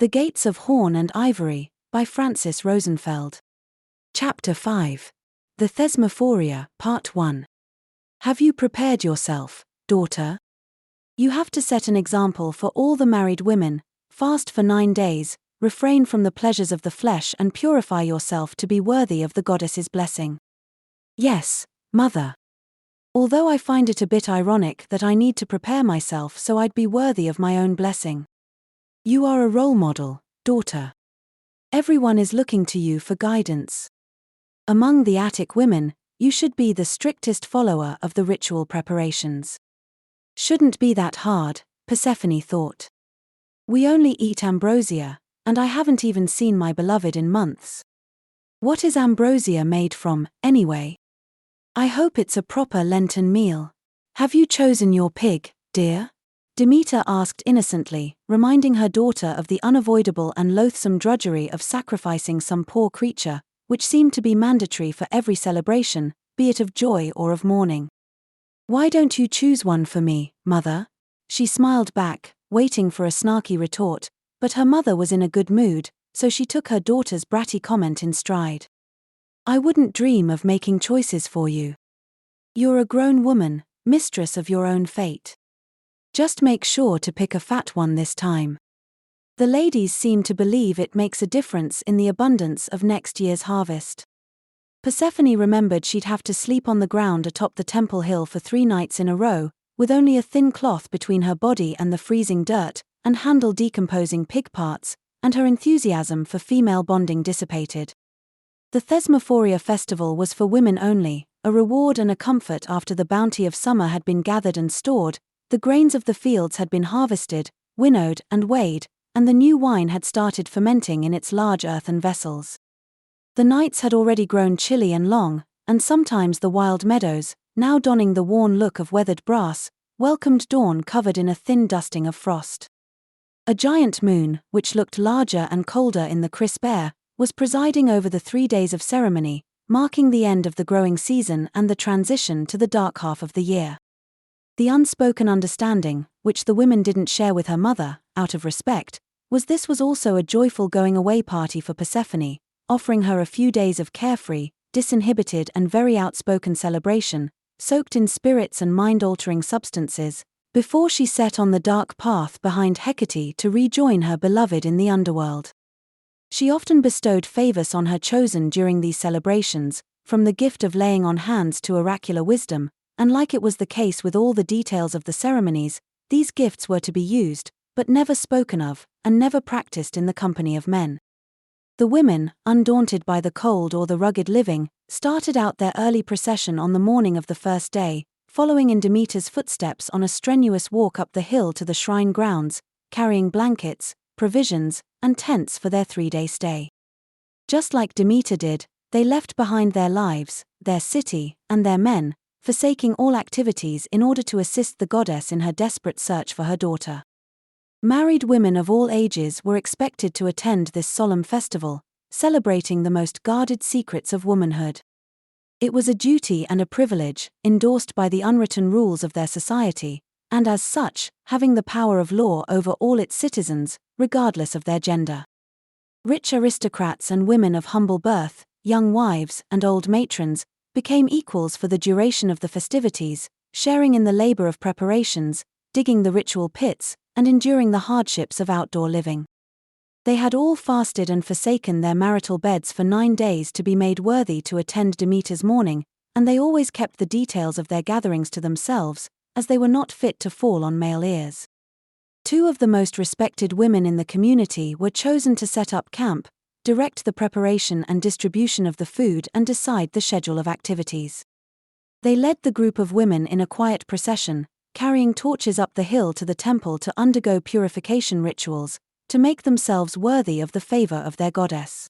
The Gates of Horn and Ivory, by Francis Rosenfeld. Chapter 5. The Thesmophoria, Part 1. Have you prepared yourself, daughter? You have to set an example for all the married women, fast for 9 days, refrain from the pleasures of the flesh and purify yourself to be worthy of the goddess's blessing. Yes, mother. Although I find it a bit ironic that I need to prepare myself so I'd be worthy of my own blessing. You are a role model, daughter. Everyone is looking to you for guidance. Among the Attic women, you should be the strictest follower of the ritual preparations. Shouldn't be that hard, Persephone thought. We only eat ambrosia, and I haven't even seen my beloved in months. What is ambrosia made from, anyway? I hope it's a proper Lenten meal. Have you chosen your pig, dear? Demeter asked innocently, reminding her daughter of the unavoidable and loathsome drudgery of sacrificing some poor creature, which seemed to be mandatory for every celebration, be it of joy or of mourning. Why don't you choose one for me, mother? She smiled back, waiting for a snarky retort, but her mother was in a good mood, so she took her daughter's bratty comment in stride. I wouldn't dream of making choices for you. You're a grown woman, mistress of your own fate. Just make sure to pick a fat one this time. The ladies seem to believe it makes a difference in the abundance of next year's harvest. Persephone remembered she'd have to sleep on the ground atop the temple hill for 3 nights in a row, with only a thin cloth between her body and the freezing dirt, and handle decomposing pig parts, and her enthusiasm for female bonding dissipated. The Thesmophoria festival was for women only, a reward and a comfort after the bounty of summer had been gathered and stored. The grains of the fields had been harvested, winnowed and weighed, and the new wine had started fermenting in its large earthen vessels. The nights had already grown chilly and long, and sometimes the wild meadows, now donning the worn look of weathered brass, welcomed dawn covered in a thin dusting of frost. A giant moon, which looked larger and colder in the crisp air, was presiding over the 3 days of ceremony, marking the end of the growing season and the transition to the dark half of the year. The unspoken understanding, which the women didn't share with her mother, out of respect, was this was also a joyful going-away party for Persephone, offering her a few days of carefree, disinhibited and very outspoken celebration, soaked in spirits and mind-altering substances, before she set on the dark path behind Hecate to rejoin her beloved in the underworld. She often bestowed favors on her chosen during these celebrations, from the gift of laying on hands to oracular wisdom, and like it was the case with all the details of the ceremonies, these gifts were to be used, but never spoken of, and never practiced in the company of men. The women, undaunted by the cold or the rugged living, started out their early procession on the morning of the first day, following in Demeter's footsteps on a strenuous walk up the hill to the shrine grounds, carrying blankets, provisions, and tents for their 3-day stay. Just like Demeter did, they left behind their lives, their city, and their men, forsaking all activities in order to assist the goddess in her desperate search for her daughter. Married women of all ages were expected to attend this solemn festival, celebrating the most guarded secrets of womanhood. It was a duty and a privilege, endorsed by the unwritten rules of their society, and as such, having the power of law over all its citizens, regardless of their gender. Rich aristocrats and women of humble birth, young wives and old matrons, became equals for the duration of the festivities, sharing in the labor of preparations, digging the ritual pits, and enduring the hardships of outdoor living. They had all fasted and forsaken their marital beds for 9 days to be made worthy to attend Demeter's mourning, and they always kept the details of their gatherings to themselves, as they were not fit to fall on male ears. 2 of the most respected women in the community were chosen to set up camp, direct the preparation and distribution of the food and decide the schedule of activities. They led the group of women in a quiet procession, carrying torches up the hill to the temple to undergo purification rituals, to make themselves worthy of the favor of their goddess.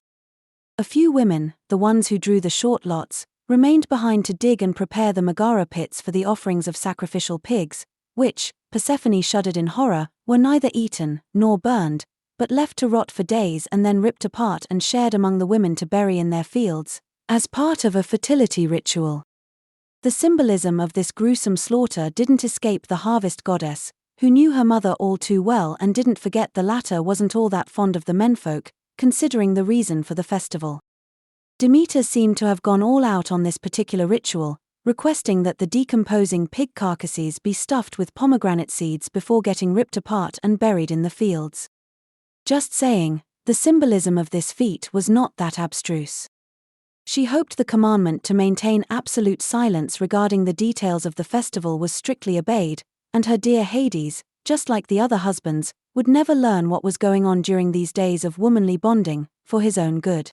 A few women, the ones who drew the short lots, remained behind to dig and prepare the Megara pits for the offerings of sacrificial pigs, which, Persephone shuddered in horror, were neither eaten nor burned, but left to rot for days and then ripped apart and shared among the women to bury in their fields, as part of a fertility ritual. The symbolism of this gruesome slaughter didn't escape the harvest goddess, who knew her mother all too well and didn't forget the latter wasn't all that fond of the menfolk, considering the reason for the festival. Demeter seemed to have gone all out on this particular ritual, requesting that the decomposing pig carcasses be stuffed with pomegranate seeds before getting ripped apart and buried in the fields. Just saying, the symbolism of this feat was not that abstruse. She hoped the commandment to maintain absolute silence regarding the details of the festival was strictly obeyed, and her dear Hades, just like the other husbands, would never learn what was going on during these days of womanly bonding, for his own good.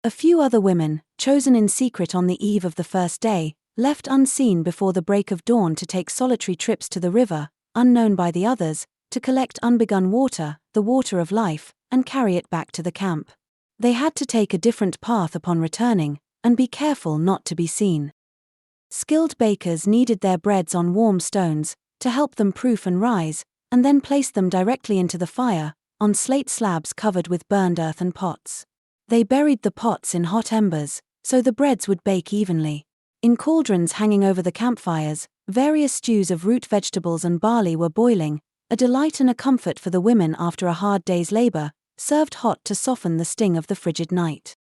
A few other women, chosen in secret on the eve of the first day, left unseen before the break of dawn to take solitary trips to the river, unknown by the others, to collect unbegun water, the water of life, and carry it back to the camp. They had to take a different path upon returning, and be careful not to be seen. Skilled bakers kneaded their breads on warm stones, to help them proof and rise, and then placed them directly into the fire, on slate slabs covered with burned earthen pots. They buried the pots in hot embers, so the breads would bake evenly. In cauldrons hanging over the campfires, various stews of root vegetables and barley were boiling, a delight and a comfort for the women after a hard day's labor, served hot to soften the sting of the frigid night.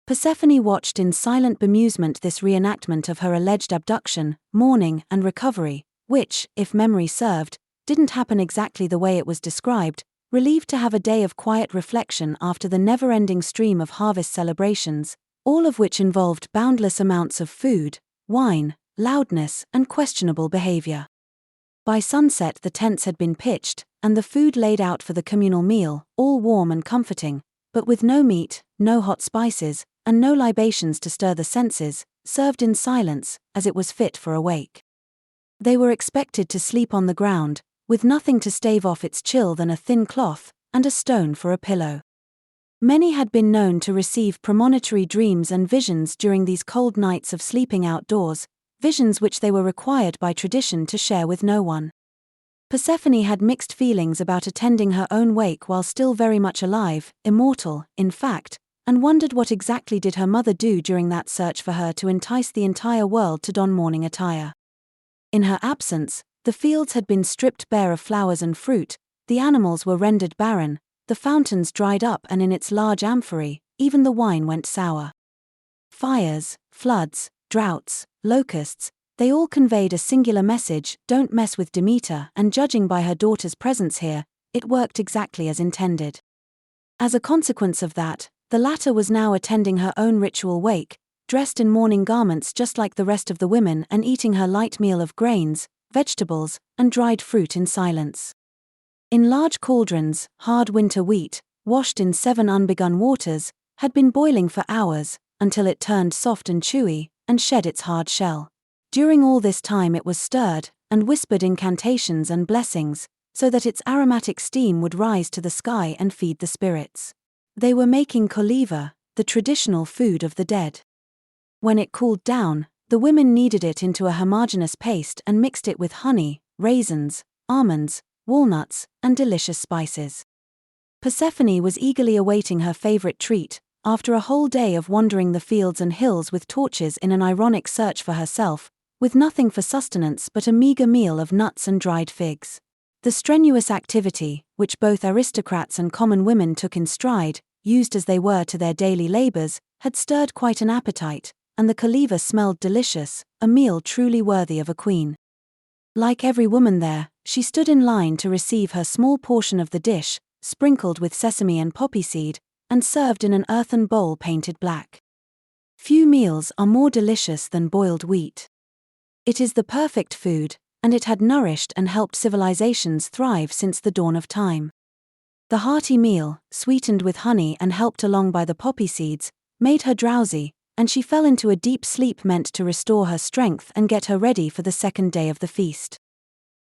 Persephone watched in silent bemusement this reenactment of her alleged abduction, mourning, and recovery, which, if memory served, didn't happen exactly the way it was described, relieved to have a day of quiet reflection after the never-ending stream of harvest celebrations, all of which involved boundless amounts of food, wine, loudness, and questionable behavior. By sunset the tents had been pitched, and the food laid out for the communal meal, all warm and comforting, but with no meat, no hot spices, and no libations to stir the senses, served in silence, as it was fit for a wake. They were expected to sleep on the ground, with nothing to stave off its chill than a thin cloth, and a stone for a pillow. Many had been known to receive premonitory dreams and visions during these cold nights of sleeping outdoors, visions which they were required by tradition to share with no one. Persephone had mixed feelings about attending her own wake while still very much alive, immortal, in fact, and wondered what exactly did her mother do during that search for her to entice the entire world to don mourning attire. In her absence, the fields had been stripped bare of flowers and fruit, the animals were rendered barren, the fountains dried up, and in its large amphorae, even the wine went sour. Fires, floods, droughts, locusts, they all conveyed a singular message: don't mess with Demeter, and judging by her daughter's presence here, it worked exactly as intended. As a consequence of that, the latter was now attending her own ritual wake, dressed in mourning garments just like the rest of the women, and eating her light meal of grains, vegetables, and dried fruit in silence. In large cauldrons, hard winter wheat, washed in 7 unbegun waters, had been boiling for hours, until it turned soft and chewy, and shed its hard shell. During all this time it was stirred, and whispered incantations and blessings, so that its aromatic steam would rise to the sky and feed the spirits. They were making koliva, the traditional food of the dead. When it cooled down, the women kneaded it into a homogeneous paste and mixed it with honey, raisins, almonds, walnuts, and delicious spices. Persephone was eagerly awaiting her favorite treat, after a whole day of wandering the fields and hills with torches in an ironic search for herself, with nothing for sustenance but a meager meal of nuts and dried figs. The strenuous activity, which both aristocrats and common women took in stride, used as they were to their daily labors, had stirred quite an appetite, and the koliva smelled delicious, a meal truly worthy of a queen. Like every woman there, she stood in line to receive her small portion of the dish, sprinkled with sesame and poppy seed, and served in an earthen bowl painted black. Few meals are more delicious than boiled wheat. It is the perfect food, and it had nourished and helped civilizations thrive since the dawn of time. The hearty meal, sweetened with honey and helped along by the poppy seeds, made her drowsy, and she fell into a deep sleep meant to restore her strength and get her ready for the second day of the feast.